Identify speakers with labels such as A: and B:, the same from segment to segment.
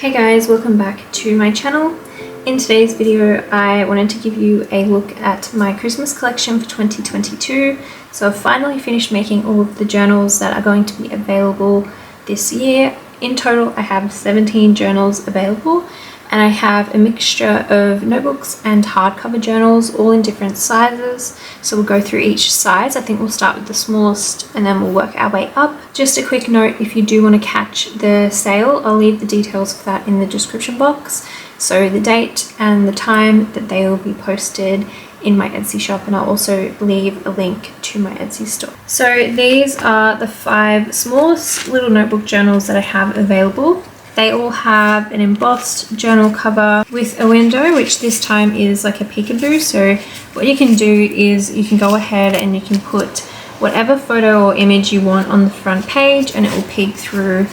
A: Hey guys, welcome back to my channel. In today's video I wanted to give you a look at my Christmas collection for 2022. So I've finally finished making all of the journals that are going to be available this year. In total I have 17 journals available, and I have a mixture of notebooks and hardcover journals, all in different sizes. So we'll go through each size. I think we'll start with the smallest and then we'll work our way up. Just a quick note, if you do want to catch the sale, I'll leave the details for that in the description box. So the date and the time that they will be posted in my Etsy shop, and I'll also leave a link to my Etsy store. So these are the 5 smallest little notebook journals that I have available. They all have an embossed journal cover with a window, which this time is like a peekaboo. So what you can do is you can go ahead and you can put whatever photo or image you want on the front page and it will peek through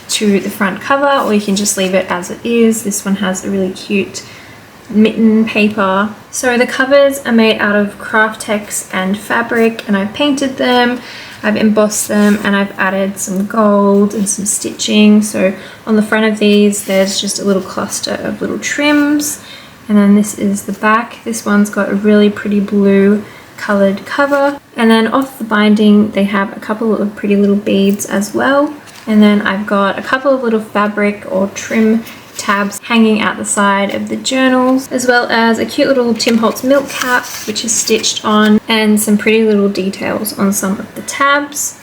A: to the front cover, or you can just leave it as it is. This one has a really cute mitten paper. So the covers are made out of craft text and fabric, and I've painted them, I've embossed them, and I've added some gold and some stitching. So on the front of these there's just a little cluster of little trims, and then this is the back. This one's got a really pretty blue colored cover, and then off the binding they have a couple of pretty little beads as well. And then I've got a couple of little fabric or trim tabs hanging out the side of the journals, as well as a cute little Tim Holtz milk cap which is stitched on, and some pretty little details on some of the tabs.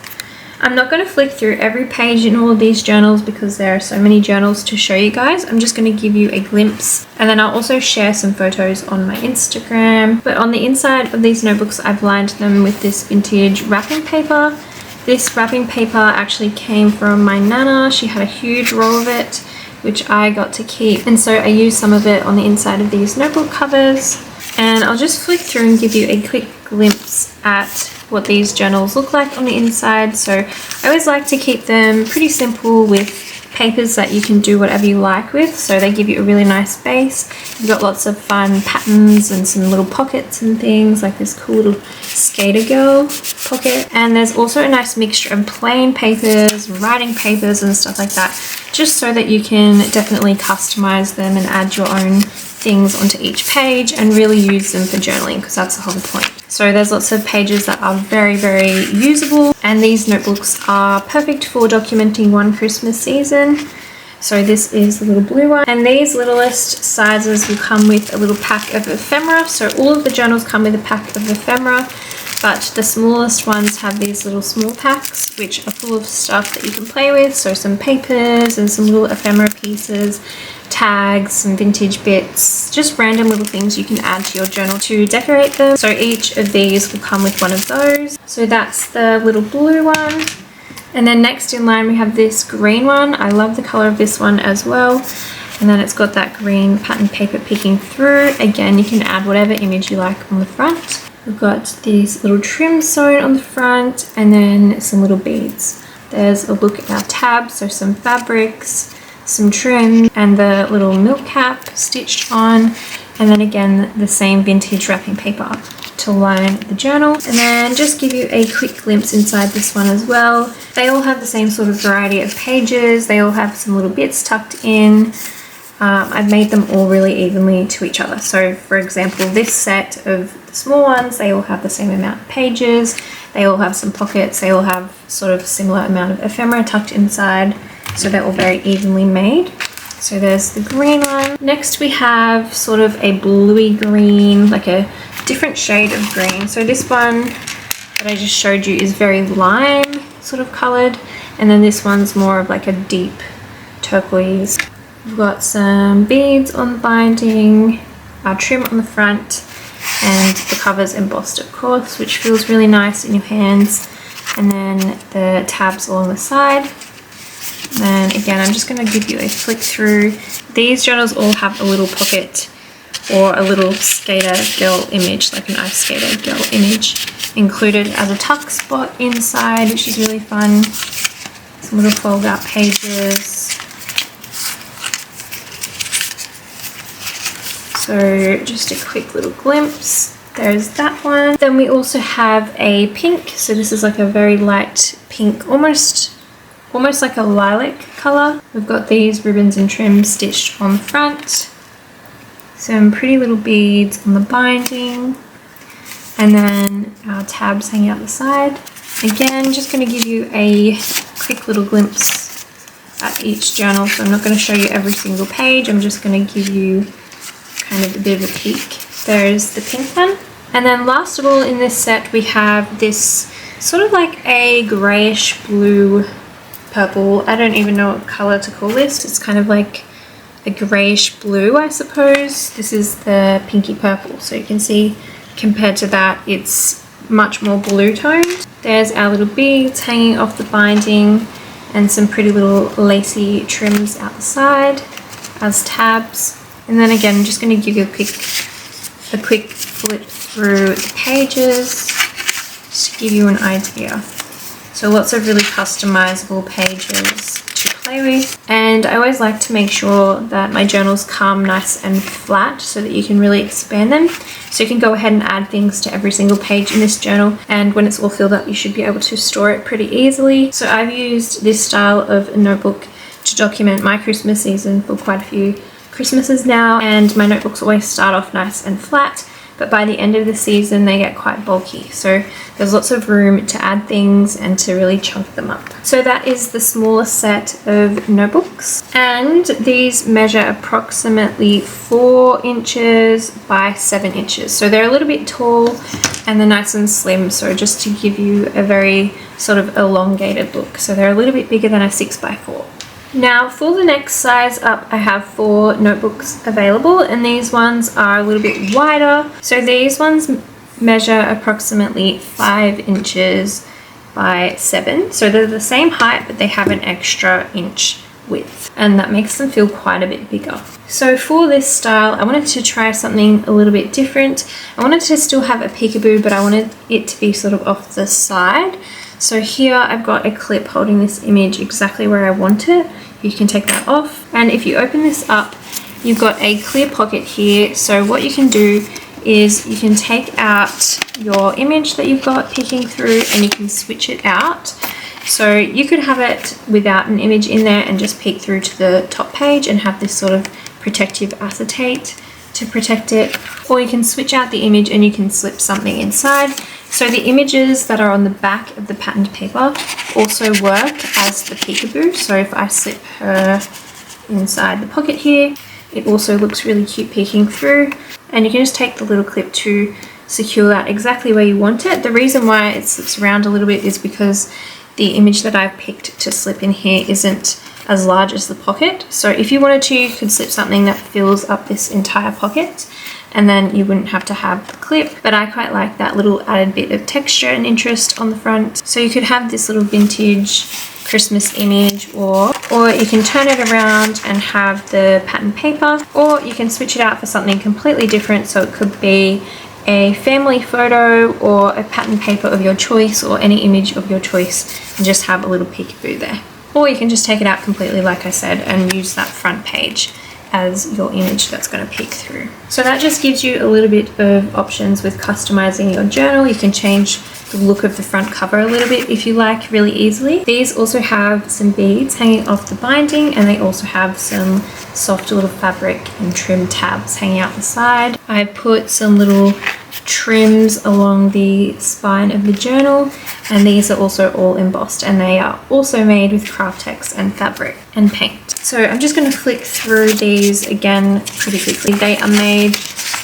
A: I'm not going to flick through every page in all of these journals because there are so many journals to show you guys. I'm just going to give you a glimpse, and then I'll also share some photos on my Instagram. But on the inside of these notebooks I've lined them with this vintage wrapping paper. This wrapping paper actually came from my nana. She had a huge roll of it which I got to keep, and so I used some of it on the inside of these notebook covers. And I'll just flick through and give you a quick glimpse at what these journals look like on the inside. So I always like to keep them pretty simple with papers that you can do whatever you like with, so they give you a really nice base. You've got lots of fun patterns and some little pockets and things, like this cool little skater girl pocket. And there's also a nice mixture of plain papers, writing papers and stuff like that, just so that you can definitely customize them and add your own things onto each page and really use them for journaling, because that's the whole point. So there's lots of pages that are very usable, and these notebooks are perfect for documenting one Christmas season. So this is the little blue one, and these littlest sizes will come with a little pack of ephemera. So all of the journals come with a pack of ephemera, but the smallest ones have these little small packs which are full of stuff that you can play with. So some papers and some little ephemera pieces, tags, some vintage bits, just random little things you can add to your journal to decorate them. So each of these will come with one of those. So that's the little blue one. And then next in line we have this green one. I love the color of this one as well. And then it's got that green pattern paper peeking through. Again, you can add whatever image you like on the front. We've got these little trims sewn on the front, and then some little beads. There's a look at our tabs, so some fabrics, some trim, and the little milk cap stitched on, and then again the same vintage wrapping paper to line the journal. And then just give you a quick glimpse inside this one as well. They all have the same sort of variety of pages. They all have some little bits tucked in. I've made them all really evenly to each other. So for example, this set of the small ones, they all have the same amount of pages. They all have some pockets. They all have sort of similar amount of ephemera tucked inside. So they're all very evenly made. So there's the green one. Next we have sort of a bluey green, like a different shade of green. So this one that I just showed you is very lime sort of colored, and then this one's more of like a deep turquoise. We've got some beads on the binding, our trim on the front, and the cover's embossed of course, which feels really nice in your hands. And then the tabs along the side. And again, I'm just going to give you a flick through. These journals all have a little pocket or a little skater girl image, like an ice skater girl image, included as a tuck spot inside, which is really fun. Some little fold out pages. So just a quick little glimpse. There's that one. Then we also have a pink. So this is like a very light pink, almost almost like a lilac color. We've got these ribbons and trims stitched on the front, some pretty little beads on the binding, and then our tabs hanging out the side. Again, just going to give you a quick little glimpse at each journal, so I'm not going to show you every single page. I'm just going to give you kind of a bit of a peek. There's the pink one. And then last of all in this set we have this sort of like a greyish blue purple. I don't even know what colour to call this. It's kind of like a greyish blue, I suppose. This is the pinky purple, so you can see compared to that it's much more blue toned. There's our little beads hanging off the binding and some pretty little lacy trims out the side as tabs. And then again, I'm just going to give you a quick flip through the pages just to give you an idea. So lots of really customizable pages to play with, and I always like to make sure that my journals come nice and flat so that you can really expand them. So you can go ahead and add things to every single page in this journal, and when it's all filled up you should be able to store it pretty easily. So I've used this style of notebook to document my Christmas season for quite a few Christmases now, and my notebooks always start off nice and flat, but by the end of the season they get quite bulky, so there's lots of room to add things and to really chunk them up. So that is the smallest set of notebooks, and these measure approximately 4 inches by 7 inches, so they're a little bit tall and they're nice and slim, so just to give you a very sort of elongated look. So they're a little bit bigger than a 6x4. Now for the next size up, I have 4 notebooks available, and these ones are a little bit wider. So these ones measure approximately 5 inches by 7. So they're the same height, but they have an extra inch width, and that makes them feel quite a bit bigger. So for this style, I wanted to try something a little bit different. I wanted to still have a peekaboo, but I wanted it to be sort of off the side. So here I've got a clip holding this image exactly where I want it. You can take that off, and if you open this up, you've got a clear pocket here. So what you can do is you can take out your image that you've got peeking through and you can switch it out. So you could have it without an image in there and just peek through to the top page and have this sort of protective acetate to protect it, or you can switch out the image and you can slip something inside. So the images that are on the back of the patterned paper also work as the peekaboo. So if I slip her inside the pocket here, it also looks really cute peeking through, and you can just take the little clip to secure that exactly where you want it. The reason why it slips around a little bit is because the image that I've picked to slip in here isn't as large as the pocket. So if you wanted to, you could slip something that fills up this entire pocket, and then you wouldn't have to have the clip. But I quite like that little added bit of texture and interest on the front. So you could have this little vintage Christmas image, or you can turn it around and have the pattern paper, or you can switch it out for something completely different. So it could be a family photo or a pattern paper of your choice, or any image of your choice, and just have a little peekaboo there. Or you can just take it out completely, like I said, and use that front page as your image that's going to peek through. So that just gives you a little bit of options with customizing your journal. You can change the look of the front cover a little bit if you like, really easily. These also have some beads hanging off the binding, and they also have some soft little fabric and trim tabs hanging out the side. I put some little trims along the spine of the journal, and these are also all embossed, and they are also made with craft text and fabric and paint. So I'm just going to flick through these again pretty quickly. They are made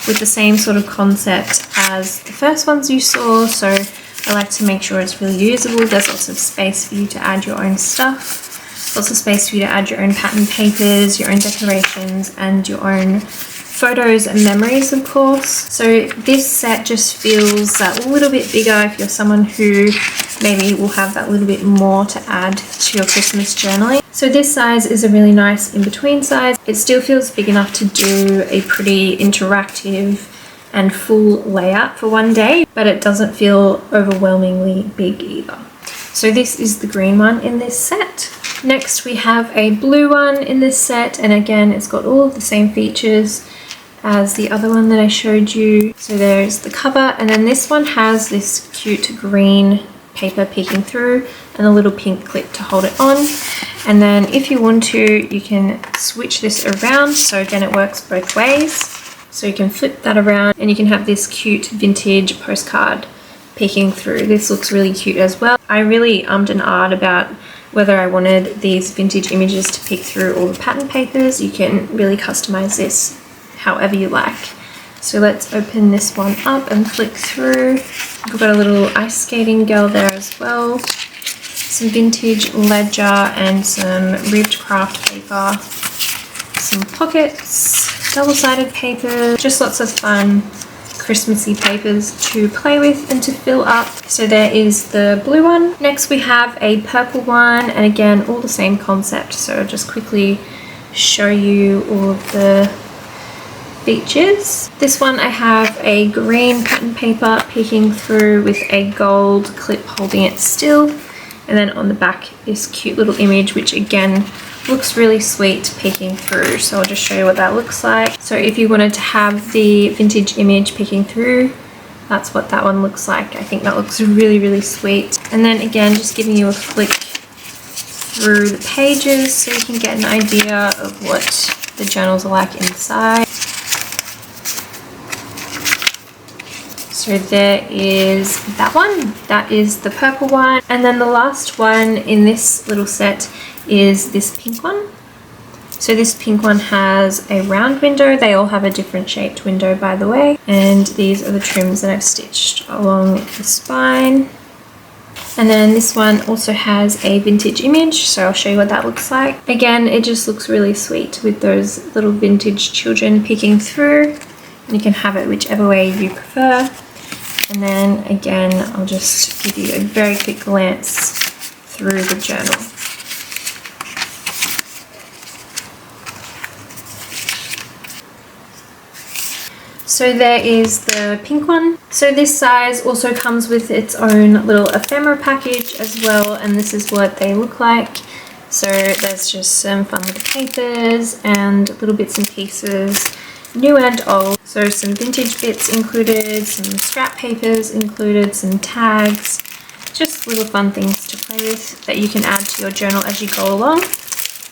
A: with the same sort of concept as the first ones you saw, so I like to make sure it's really usable. There's lots of space for you to add your own stuff, lots of space for you to add your own pattern papers, your own decorations, and your own photos and memories, of course. So this set just feels a little bit bigger if you're someone who maybe will have that little bit more to add to your Christmas journaling. So this size is a really nice in-between size. It still feels big enough to do a pretty interactive and full layout for one day, but it doesn't feel overwhelmingly big either. So this is the green one in this set. Next we have a blue one in this set, and again it's got all of the same features as the other one that I showed you. So there's the cover, and then this one has this cute green paper peeking through, and a little pink clip to hold it on. And then if you want to, you can switch this around, so again it works both ways. So you can flip that around and you can have this cute vintage postcard peeking through. This looks really cute as well. I really ummed and ahed about whether I wanted these vintage images to peek through all the pattern papers. You can really customize this however you like. So let's open this one up and flick through. We've got a little ice skating girl there as well. Some vintage ledger and some ribbed craft paper. Some pockets, double-sided paper, just lots of fun Christmassy papers to play with and to fill up. So there is the blue one. Next we have a purple one, and again all the same concept. So I'll just quickly show you all of the features. This one I have a green pattern paper peeking through with a gold clip holding it still, and then on the back this cute little image which again looks really sweet peeking through. So I'll just show you what that looks like. So if you wanted to have the vintage image peeking through, that's what that one looks like. I think that looks really, really sweet. And then again, just giving you a flick through the pages so you can get an idea of what the journals are like inside. So there is that one, that is the purple one. And then the last one in this little set is this pink one. So this pink one has a round window. They all have a different shaped window, by the way. And these are the trims that I've stitched along the spine. And then this one also has a vintage image, so I'll show you what that looks like. Again, it just looks really sweet with those little vintage children peeking through. And you can have it whichever way you prefer. And then again, I'll just give you a very quick glance through the journal. So there is the pink one. So this size also comes with its own little ephemera package as well, and this is what they look like. So there's just some fun little papers and little bits and pieces, new and old. So some vintage bits included, some scrap papers included, some tags, just little fun things to play with that you can add to your journal as you go along.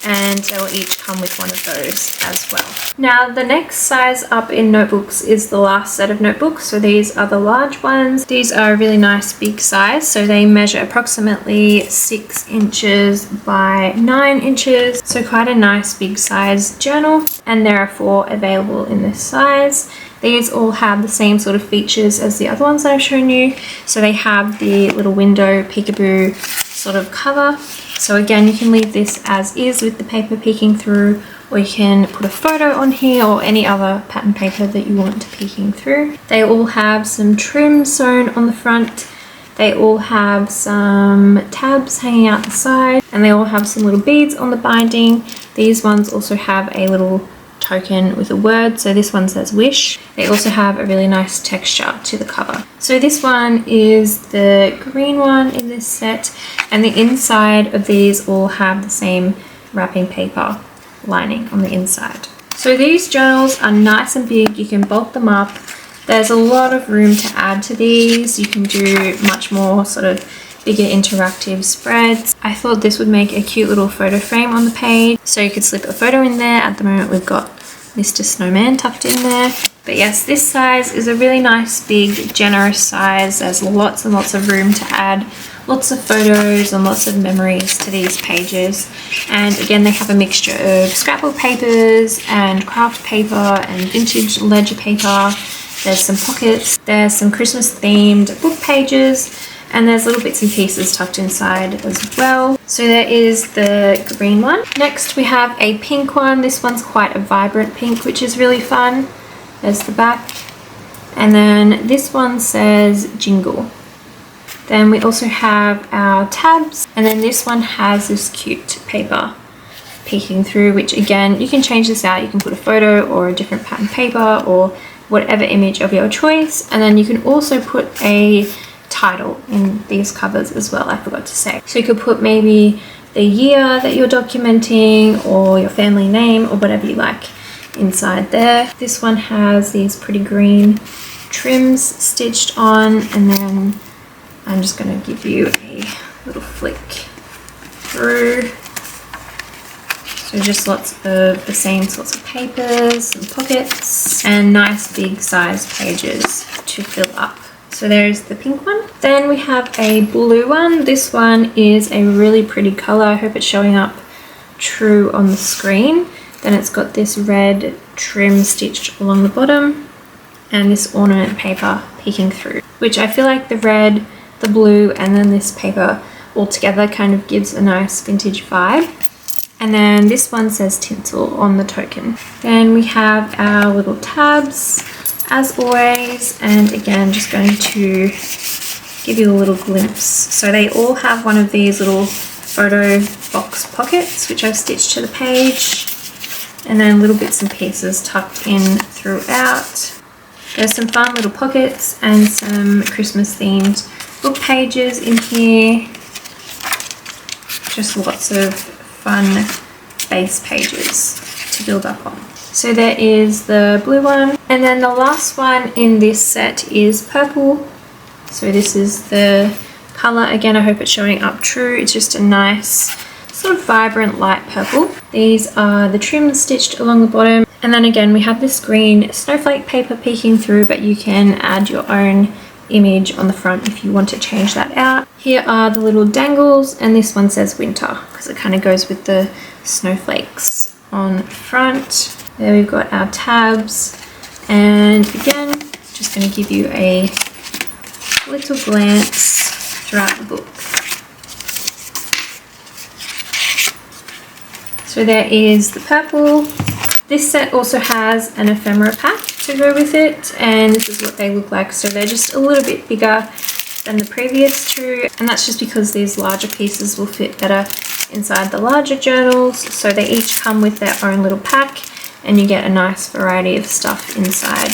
A: And they will each come with one of those as well. Now the next size up in notebooks is the last set of notebooks. So these are the large ones. These are a really nice big size. So they measure approximately 6 inches by 9 inches. So quite a nice big size journal. And there are 4 available in this size. These all have the same sort of features as the other ones that I've shown you. So they have the little window peekaboo sort of cover. So again, you can leave this as is with the paper peeking through, or you can put a photo on here or any other pattern paper that you want peeking through. They all have some trim sewn on the front. They all have some tabs hanging out the side, and they all have some little beads on the binding. These ones also have a little token with a word, so this one says wish. They also have a really nice texture to the cover. So this one is the green one in this set, and the inside of these all have the same wrapping paper lining on the inside. So these journals are nice and big. You can bulk them up. There's a lot of room to add to these. You can do much more sort of bigger interactive spreads. I thought this would make a cute little photo frame on the page, so you could slip a photo in there. At the moment we've got Mr. Snowman tucked in there. But yes, this size is a really nice, big, generous size. There's lots and lots of room to add lots of photos and lots of memories to these pages. And again, they have a mixture of scrapbook papers and craft paper and vintage ledger paper. There's some pockets, there's some Christmas themed book pages, and there's little bits and pieces tucked inside as well. So there is the green one. Next we have a pink one. This one's quite a vibrant pink, which is really fun. There's the back. And then this one says jingle. Then we also have our tabs, and then this one has this cute paper peeking through, which again, you can change this out. You can put a photo or a different pattern paper or whatever image of your choice. And then you can also put a title in these covers as well, I forgot to say. So you could put maybe the year that you're documenting or your family name or whatever you like inside there. This one has these pretty green trims stitched on, and then I'm just going to give you a little flick through. So just lots of the same sorts of papers, some pockets, and nice big size pages to fill up. So there's the pink one. Then we have a blue one. This one is a really pretty color. I hope it's showing up true on the screen. Then it's got this red trim stitched along the bottom and this ornament paper peeking through, which I feel like the red, the blue, and then this paper all together kind of gives a nice vintage vibe. And then this one says tinsel on the token. Then we have our little tabs as always, and again just going to give you a little glimpse. So they all have one of these little photo box pockets which I've stitched to the page, and then little bits and pieces tucked in throughout. There's some fun little pockets and some Christmas themed book pages in here. Just lots of fun base pages to build up on. So there is the blue one, and then the last one in this set is purple. So this is the color. Again, I hope it's showing up true. It's just a nice sort of vibrant light purple. These are the trims stitched along the bottom, and then again we have this green snowflake paper peeking through, but you can add your own image on the front if you want to change that out. Here are the little dangles, and this one says winter because it kind of goes with the snowflakes on front. There we've got our tabs, and again just going to give you a little glance throughout the book. So there is the purple. This set also has an ephemera pack to go with it, and this is what they look like. So they're just a little bit bigger than the previous two, and that's just because these larger pieces will fit better inside the larger journals. So they each come with their own little pack, and you get a nice variety of stuff inside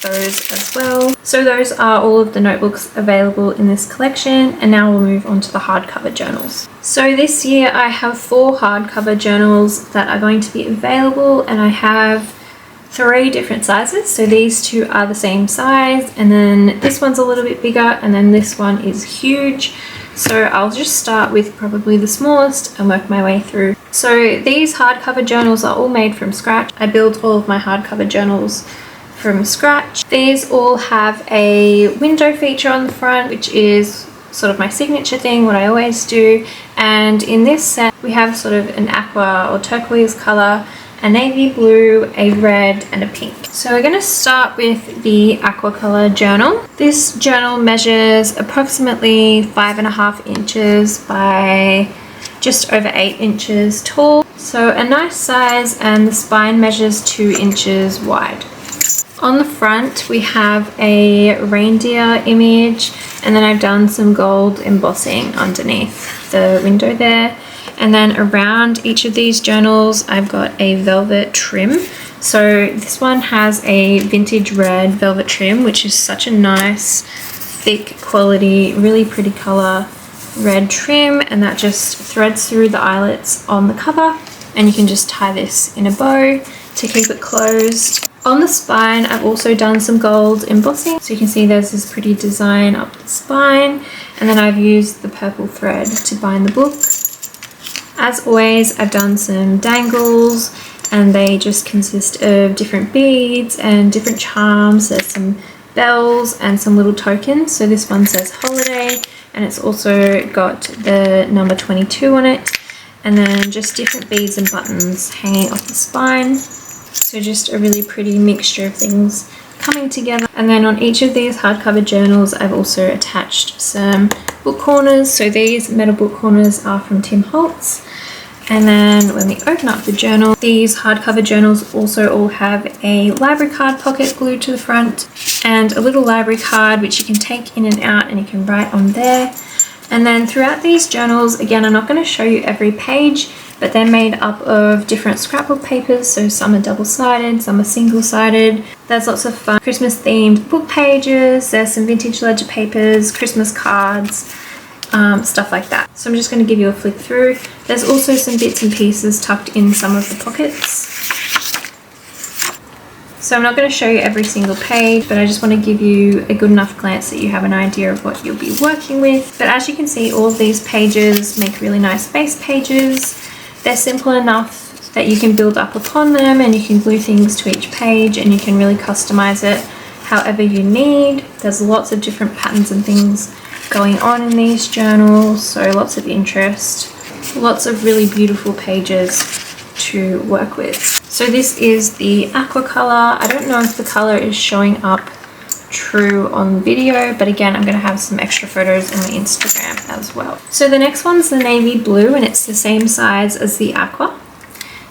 A: those as well. So those are all of the notebooks available in this collection, and now we'll move on to the hardcover journals. So this year I have 4 hardcover journals that are going to be available, and I have 3 different sizes. So these 2 are the same size, and then this one's a little bit bigger, and then this one is huge. So I'll just start with probably the smallest and work my way through. So these hardcover journals are all made from scratch. I build all of my hardcover journals from scratch. These all have a window feature on the front, which is sort of my signature thing, what I always do. And in this set we have sort of an aqua or turquoise color, a navy blue, a red, and a pink. So we're going to start with the aqua color journal. This journal measures approximately 5.5 inches by just over 8 inches tall. So a nice size, and the spine measures 2 inches wide. On the front we have a reindeer image, and then I've done some gold embossing underneath the window there. And then around each of these journals I've got a velvet trim. So this one has a vintage red velvet trim, which is such a nice thick quality, really pretty color red trim, and that just threads through the eyelets on the cover, and you can just tie this in a bow to keep it closed. On the spine I've also done some gold embossing, so you can see there's this pretty design up the spine, and then I've used the purple thread to bind the book. As always, I've done some dangles, and they just consist of different beads and different charms. There's some bells and some little tokens. So this one says holiday, and it's also got the number 22 on it, and then just different beads and buttons hanging off the spine. So just a really pretty mixture of things coming together. And then on each of these hardcover journals I've also attached some book corners. So these metal book corners are from Tim Holtz. And then when we open up the journal, these hardcover journals also all have a library card pocket glued to the front, and a little library card which you can take in and out, and you can write on there. And then throughout these journals, again, I'm not going to show you every page, but they're made up of different scrapbook papers. So some are double-sided, some are single-sided. There's lots of fun Christmas themed book pages. There's some vintage ledger papers, Christmas cards, stuff like that. So I'm just going to give you a flick through. There's also some bits and pieces tucked in some of the pockets. So I'm not going to show you every single page, but I just want to give you a good enough glance that you have an idea of what you'll be working with. But as you can see, all of these pages make really nice base pages. They're simple enough that you can build up upon them, and you can glue things to each page, and you can really customize it however you need. There's lots of different patterns and things going on in these journals, so lots of interest, lots of really beautiful pages to work with. So this is the aqua color. I don't know if the color is showing up true on video, but again, I'm going to have some extra photos on my Instagram as well. So the next one's the navy blue, and it's the same size as the aqua.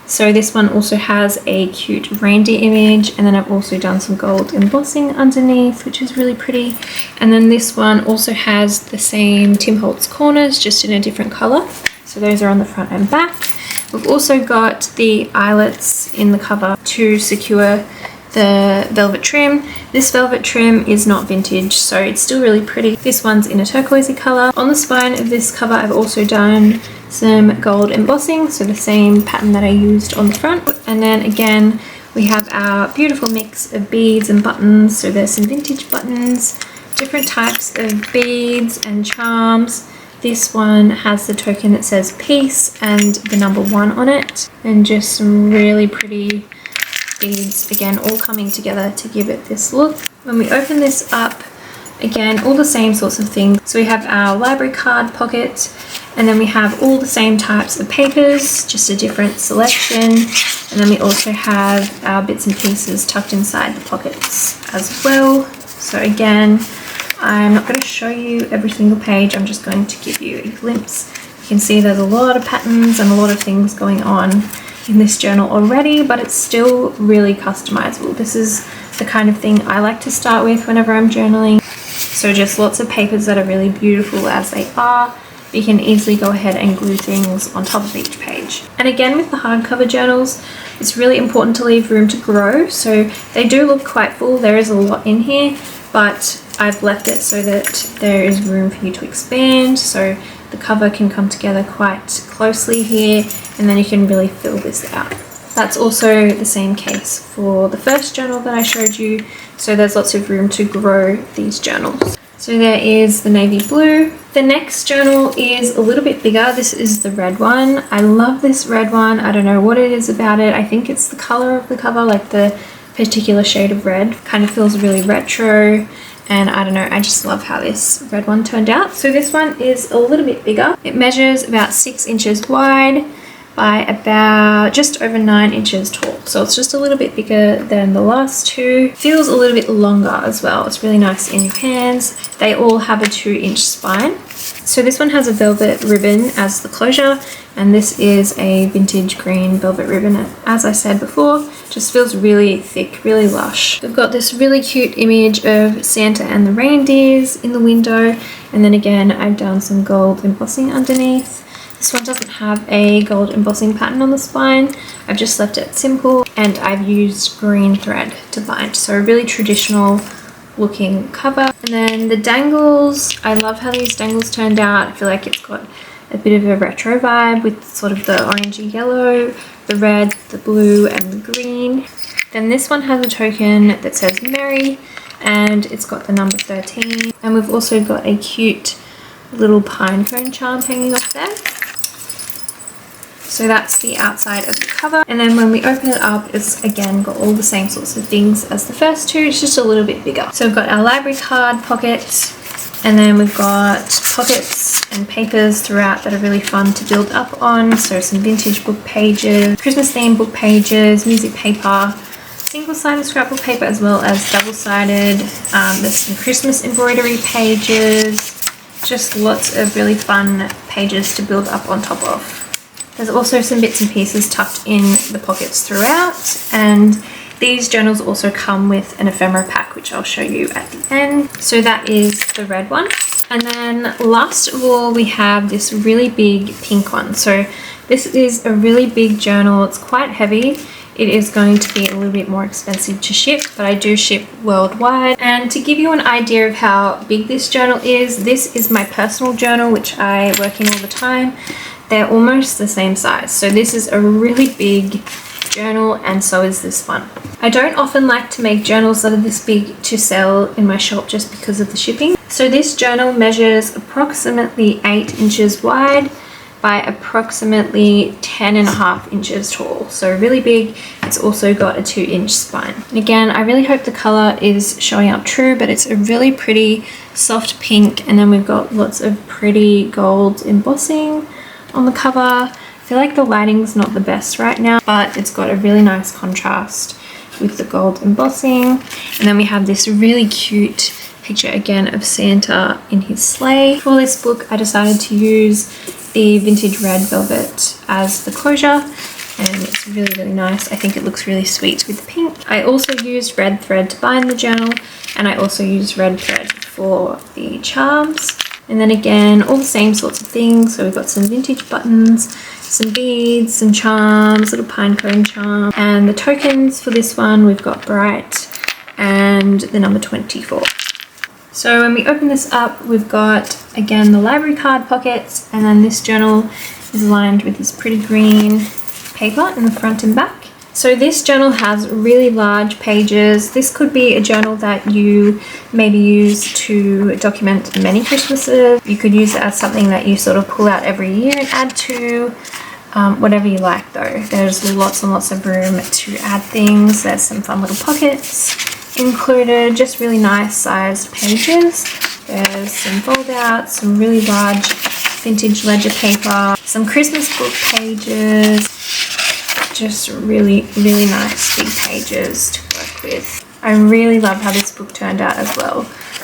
A: So this one also has a cute reindeer image, and then I've also done some gold embossing underneath, which is really pretty. And then this one also has the same Tim Holtz corners, just in a different color. So those are on the front and back. We've also got the eyelets in the cover to secure the velvet trim. This velvet trim is not vintage, so it's still really pretty. This one's in a turquoisey color. On the spine of this cover, I've also done some gold embossing, so the same pattern that I used on the front. And then again, we have our beautiful mix of beads and buttons. So there's some vintage buttons, different types of beads and charms. This one has the token that says peace and the number 1 on it, and just some really pretty beads, again, all coming together to give it this look. When we open this up, again, all the same sorts of things. So we have our library card pocket, and then we have all the same types of papers, just a different selection. And then we also have our bits and pieces tucked inside the pockets as well. So again, I'm not going to show you every single page, I'm just going to give you a glimpse. You can see there's a lot of patterns and a lot of things going on in this journal already, but it's still really customizable. This is the kind of thing I like to start with whenever I'm journaling. So just lots of papers that are really beautiful as they are. You can easily go ahead and glue things on top of each page. And again, with the hardcover journals, it's really important to leave room to grow. So they do look quite full. There is a lot in here, but I've left it so that there is room for you to expand. So the cover can come together quite closely here, and then you can really fill this out. That's also the same case for the first journal that I showed you. So there's lots of room to grow these journals. So there is the navy blue. The next journal is a little bit bigger. This is the red one. I love this red one. I don't know what it is about it. I think it's the color of the cover, like the particular shade of red. Kind of feels really retro. And I don't know, I just love how this red one turned out. So this one is a little bit bigger. It measures about 6 inches wide by about just over 9 inches tall. So it's just a little bit bigger than the last two. Feels a little bit longer as well. It's really nice in your hands. They all have a 2-inch spine. So this one has a velvet ribbon as the closure, and this is a vintage green velvet ribbon. As I said before, just feels really thick, really lush. We've got this really cute image of Santa and the reindeers in the window, and then again I've done some gold embossing underneath. This one doesn't have a gold embossing pattern on the spine. I've just left it simple, and I've used green thread to bind. So a really traditional looking cover. And then the dangles, I love how these dangles turned out. I feel like it's got a bit of a retro vibe with sort of the orangey yellow, the red, the blue, and the green. Then this one has a token that says Merry, and it's got the number 13. And we've also got a cute little pine cone charm hanging off there. So that's the outside of the cover. And then when we open it up, it's again got all the same sorts of things as the first two. It's just a little bit bigger. So we've got our library card pocket, and then we've got pockets and papers throughout that are really fun to build up on. So some vintage book pages, Christmas themed book pages, music paper, single-sided scrapbook paper, as well as double-sided. There's some Christmas embroidery pages, just lots of really fun pages to build up on top of. There's also some bits and pieces tucked in the pockets throughout, and these journals also come with an ephemera pack, which I'll show you at the end. So that is the red one. And then last of all, we have this really big pink one. So this is a really big journal. It's quite heavy. It is going to be a little bit more expensive to ship, but I do ship worldwide. And to give you an idea of how big this journal is, this is my personal journal, which I work in all the time. They're almost the same size. So this is a really big journal, and so is this one. I don't often like to make journals that are this big to sell in my shop just because of the shipping. So this journal measures approximately 8 inches wide by approximately 10.5 inches tall. So really big. It's also got a 2-inch spine. And again, I really hope the color is showing up true, but it's a really pretty soft pink. And then we've got lots of pretty gold embossing on the cover. I feel like the lighting's not the best right now, but it's got a really nice contrast with the gold embossing. And then we have this really cute picture again of Santa in his sleigh. For this book, I decided to use the vintage red velvet as the closure, and it's really nice. I think it looks really sweet with the pink. I also used red thread to bind the journal, and I also used red thread for the charms. And then again, all the same sorts of things. So we've got some vintage buttons, some beads, some charms, little pine cone charm. And the tokens for this one, we've got bright and the number 24. So when we open this up, we've got, again, the library card pockets, and then this journal is lined with this pretty green paper in the front and back. So this journal has really large pages. This could be a journal that you maybe use to document many Christmases. You could use it as something that you sort of pull out every year and add to. Whatever you like though. There's lots and lots of room to add things. There's some fun little pockets included, just really nice sized pages. There's some fold outs, some really large vintage ledger paper, some Christmas book pages, just really nice big pages to work with. I really love how this book turned out as well.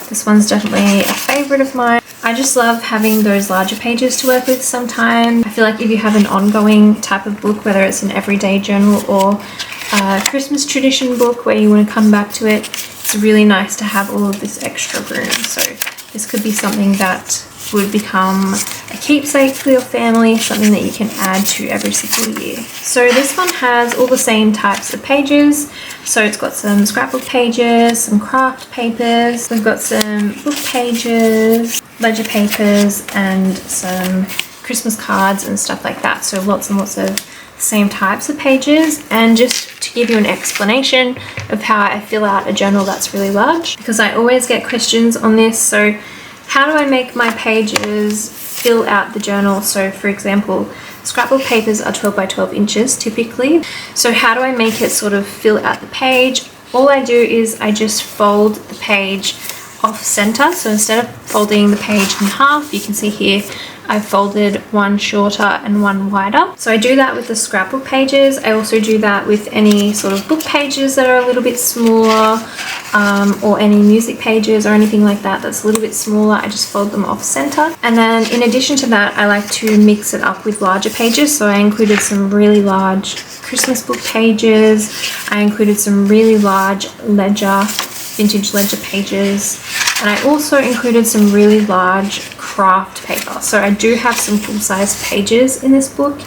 A: This one's definitely a favorite of mine. I just love having those larger pages to work with sometimes. I feel like if you have an ongoing type of book, whether it's an everyday journal or a Christmas tradition book where you want to come back to it, it's really nice to have all of this extra room. So this could be something that would become a keepsake for your family, something that you can add to every single year. So this one has all the same types of pages. So it's got some scrapbook pages, some craft papers, we've got some book pages, ledger papers, and some Christmas cards and stuff like that. So lots and lots of same types of pages. And just to give you an explanation of how I fill out a journal that's really large, because I always get questions on this. So how do I make my pages fill out the journal? So for example, scrapbook papers are 12 by 12 inches typically. So how do I make it sort of fill out the page? All I do is I just fold the page off center. So instead of folding the page in half, you can see here I've folded one shorter and one wider. So I do that with the scrapbook pages. I also do that with any sort of book pages that are a little bit smaller, or any music pages or anything like that that's a little bit smaller. I just fold them off center. And then in addition to that, I like to mix it up with larger pages. So I included some really large Christmas book pages. I included some really large vintage ledger pages. And I also included some really large craft paper. So I do have some full-size pages in this book.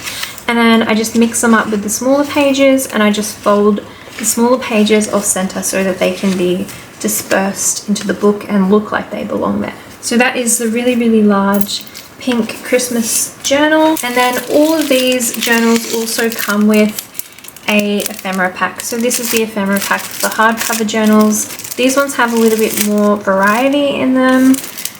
A: And then I just mix them up with the smaller pages, and I just fold the smaller pages off center so that they can be dispersed into the book and look like they belong there. So that is the really large pink Christmas journal. And then all of these journals also come with a ephemera pack. So this is the ephemera pack for the hardcover journals. These ones have a little bit more variety in them.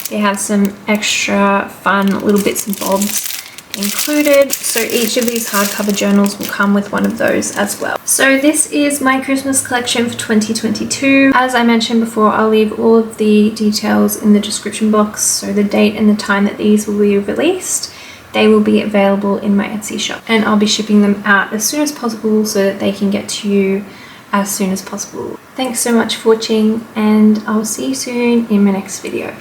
A: They have some extra fun little bits and bobs included. So each of these hardcover journals will come with one of those as well. So this is my Christmas collection for 2022. As I mentioned before, I'll leave all of the details in the description box. So the date and the time that these will be released. They will be available in my Etsy shop, and I'll be shipping them out as soon as possible so that they can get to you as soon as possible. Thanks so much for watching, and I'll see you soon in my next video.